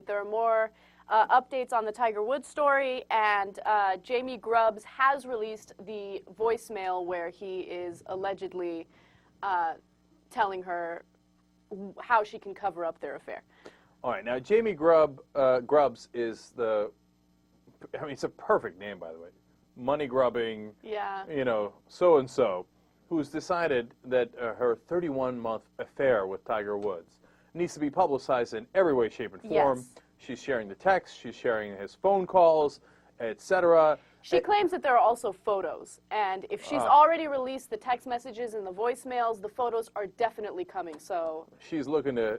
there are more updates on the Tiger Woods story, and Jamie Grubbs has released the voicemail where he is allegedly telling her how she can cover up their affair. All right, now Jamie Grubbs is it's a perfect name, by the way. Money grubbing, so-and-so, who's decided that her 31-month affair with Tiger Woods needs to be publicized in every way, shape, and form. Yes. She's sharing the texts, she's sharing his phone calls, etc. She claims that there are also photos, and if she's already released the text messages and the voicemails, the photos are definitely coming, so... She's looking to,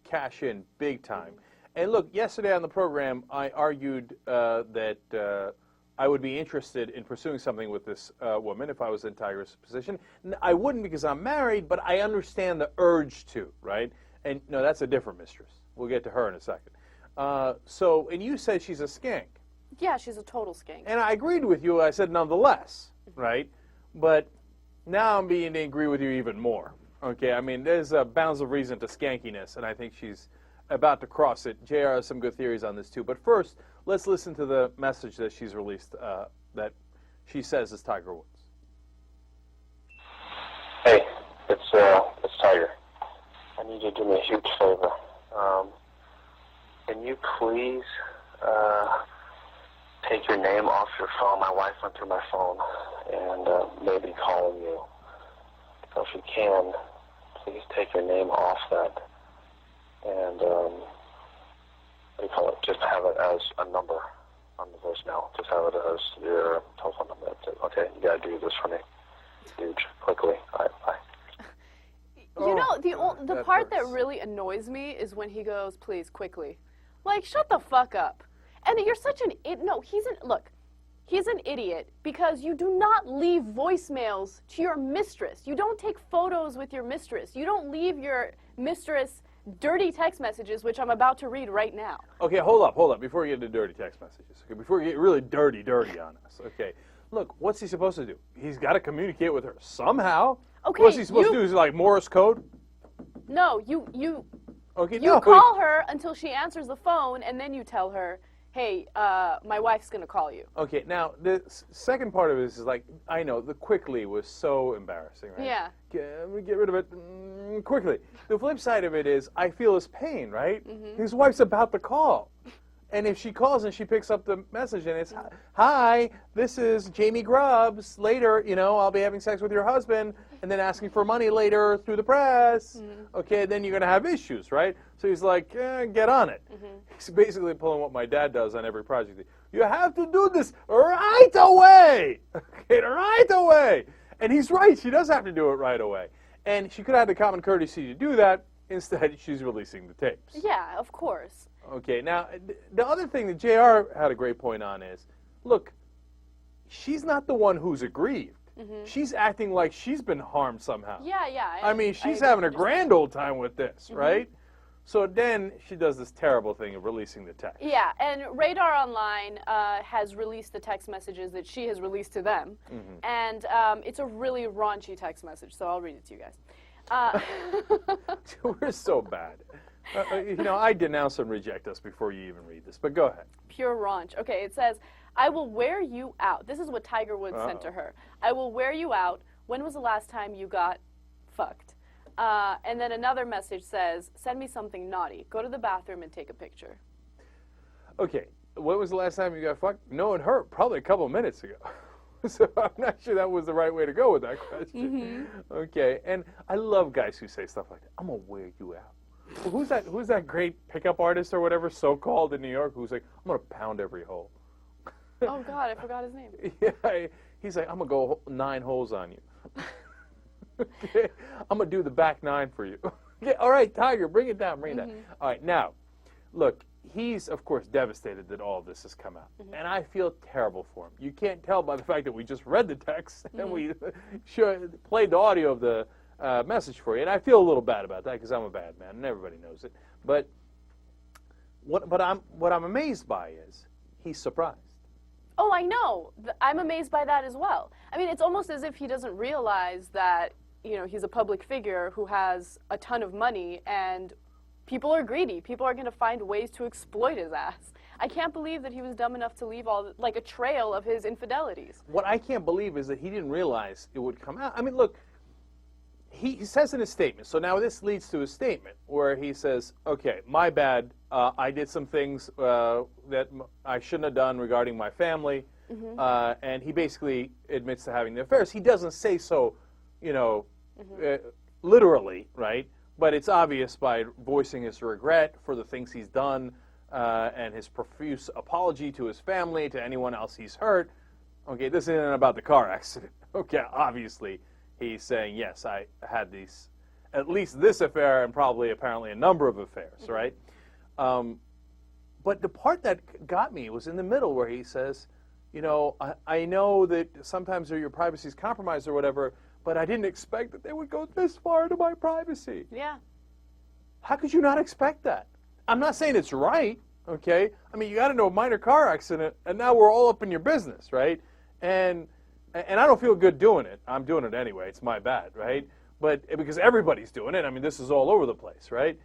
cash in big time. And look, yesterday on the program, I argued that I would be interested in pursuing something with this woman if I was in Tiger's position. I wouldn't because I'm married, but I understand the urge to, right? And no, that's a different mistress. We'll get to her in a second. And you said she's a skank. Yeah, she's a total skank. And I agreed with you. I said nonetheless, right? But now I'm beginning to agree with you even more. Okay, I mean, there's bounds of reason to skankiness, and I think she's about to cross it. JR has some good theories on this too. But first, let's listen to the message that she's released that she says is Tiger Woods. Hey, it's Tiger. I need you to do me a huge favor. Can you please take your name off your phone? My wife went through my phone and maybe calling you. So if you can, please take your name off that and what do you call it? Just have it as a number on the voicemail. Just have it as your telephone number. That's it. Okay, you gotta do this for me. Huge, quickly. All right, bye. You know, the part that really annoys me is when he goes, please, quickly. Like, shut the fuck up. And you're such an he's an idiot because you do not leave voicemails to your mistress. You don't take photos with your mistress. You don't leave your mistress dirty text messages, which I'm about to read right now. Okay, hold up, before we get into dirty text messages. Okay, before we get really dirty on us. Okay, look, what's he supposed to do? He's got to communicate with her somehow. Okay, what's he supposed to do? Is it like Morse code? No, you no, call her until she answers the phone, and then you tell her, hey, my wife's going to call you. Okay, now, the second part of this is like, I know, the quickly was so embarrassing, right? Yeah. Get rid of it quickly. The flip side of it is, I feel his pain, right? His wife's about to call. And if she calls and she picks up the message and it's, hi, this is Jamie Grubbs. Later, I'll be having sex with your husband and then asking for money later through the press. Okay, then you're going to have issues, right? So he's like, get on it. He's basically pulling what my dad does on every project. You have to do this right away. Okay, right away. And he's right. She does have to do it right away. And she could have the common courtesy to do that. Instead, she's releasing the tapes. Yeah, of course. Okay, now, the other thing that JR had a great point on is, look, she's not the one who's aggrieved. She's acting like she's been harmed somehow. Yeah. I mean, she's having a grand old time with this, right? So then she does this terrible thing of releasing the text. Yeah, and Radar Online has released the text messages that she has released to them. And it's a really raunchy text message, so I'll read it to you guys. We're so bad. I denounce and reject us before you even read this, but go ahead. Pure raunch. Okay, it says, I will wear you out. This is what Tiger Woods sent to her. I will wear you out. When was the last time you got fucked? And then another message says, send me something naughty. Go to the bathroom and take a picture. Okay, when was the last time you got fucked? No, it hurt. Probably a couple minutes ago. So I'm not sure that was the right way to go with that question. Okay, and I love guys who say stuff like that. I'm going to wear you out. Who's that great pickup artist or whatever, so-called in New York, who's like, I'm going to pound every hole. Oh, God, I forgot his name. Yeah, he's like, I'm going to go 9 holes on you. Okay, I'm going to do the back 9 for you. Okay, all right, Tiger, bring it down, bring it down. All right, now, look, he's, of course, devastated that all of this has come out. And I feel terrible for him. You can't tell by the fact that we just read the text and we played the audio of the message for you. And I feel a little bad about that because I'm a bad man and everybody knows it. But what I'm amazed by is he's surprised. Oh, I know. I'm amazed by that as well. I mean, it's almost as if he doesn't realize that, he's a public figure who has a ton of money and people are greedy. People are going to find ways to exploit his ass. I can't believe that he was dumb enough to leave like a trail of his infidelities. What I can't believe is that he didn't realize it would come out. I mean, look, he says in his statement, so now this leads to his statement where he says, okay, my bad, I did some things that I shouldn't have done regarding my family, and he basically admits to having the affairs. He doesn't say so, literally, right? But it's obvious by voicing his regret for the things he's done and his profuse apology to his family, to anyone else he's hurt. Okay, this isn't about the car accident. Okay, obviously he's saying, yes, I had at least this affair and probably apparently a number of affairs, right? But the part that got me was in the middle where he says, I know that sometimes your privacy is compromised or whatever, but I didn't expect that they would go this far into my privacy. Yeah. How could you not expect that? I'm not saying it's right, okay? I mean, you got into a minor car accident, and now we're all up in your business, right? And I don't feel good doing it. I'm doing it anyway. It's my bad, right? But because everybody's doing it. I mean, this is all over the place, right?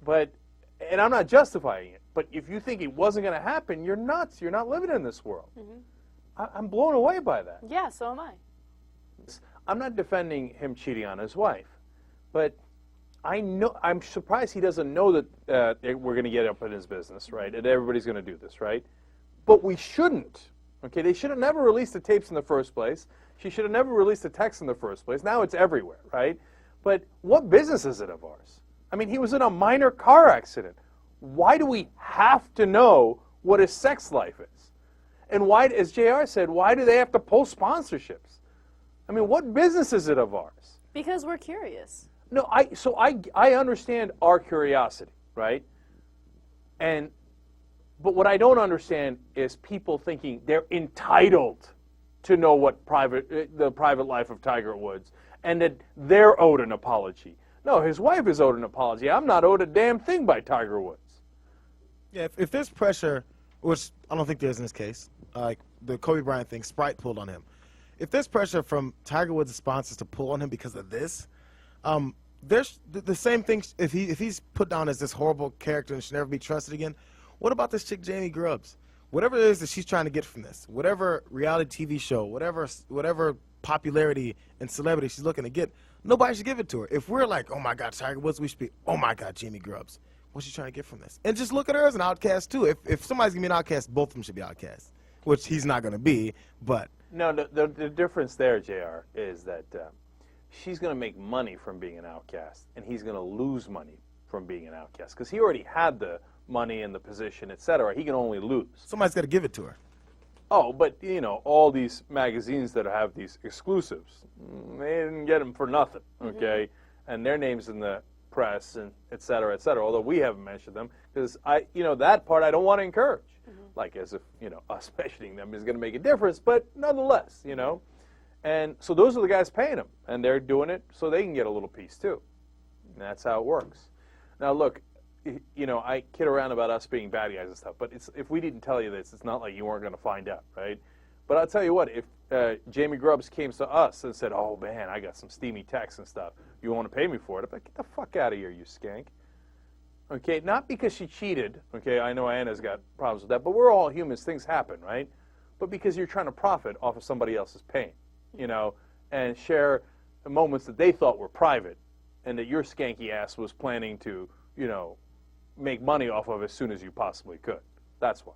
And I'm not justifying it. But if you think it wasn't going to happen, you're nuts. You're not living in this world. I'm blown away by that. Yeah, so am I. I'm not defending him cheating on his wife, but I'm surprised he doesn't know that we're going to get up in his business, right? And everybody's going to do this, right? But we shouldn't. Okay, they should have never released the tapes in the first place. She should have never released the text in the first place. Now it's everywhere, right? But what business is it of ours? I mean, he was in a minor car accident. Why do we have to know what his sex life is? And why, as JR said, why do they have to pull sponsorships? I mean, what business is it of ours? Because we're curious. No, I understand our curiosity, right? But what I don't understand is people thinking they're entitled to know what the private life of Tiger Woods, and that they're owed an apology. No, his wife is owed an apology. I'm not owed a damn thing by Tiger Woods. Yeah, if there's pressure, which I don't think there is in this case, like the Kobe Bryant thing, Sprite pulled on him. If there's pressure from Tiger Woods' sponsors to pull on him because of this, there's the same thing. If he's put down as this horrible character and should never be trusted again, what about this chick Jamie Grubbs? Whatever it is that she's trying to get from this, whatever reality TV show, whatever popularity and celebrity she's looking to get, nobody should give it to her. If we're like, oh my God, Tiger Woods, we should be, oh my God, Jamie Grubbs. What's she trying to get from this? And just look at her as an outcast too. If somebody's gonna be an outcast, both of them should be outcasts, which he's not gonna be. But no, the difference there, JR, is that she's gonna make money from being an outcast, and he's gonna lose money from being an outcast because he already had the money and the position, etc. He can only lose. Somebody's got to give it to her. Oh, but all these magazines that have these exclusives, they didn't get them for nothing, okay? And their names in the press and etc. etc. Although we haven't mentioned them because that part I don't want to encourage, like as if us mentioning them is going to make a difference, but nonetheless, And so those are the guys paying them, and they're doing it so they can get a little piece too. And that's how it works. Now look. I kid around about us being bad guys and stuff, but if we didn't tell you this, it's not like you weren't going to find out, right? But I'll tell you what, if Jamie Grubbs came to us and said, oh, man, I got some steamy texts and stuff, you want to pay me for it? I'd be like, get the fuck out of here, you skank. Okay, not because she cheated, okay, I know Anna's got problems with that, but we're all humans, things happen, right? But because you're trying to profit off of somebody else's pain, and share the moments that they thought were private and that your skanky ass was planning to, make money off of as soon as you possibly could. That's why.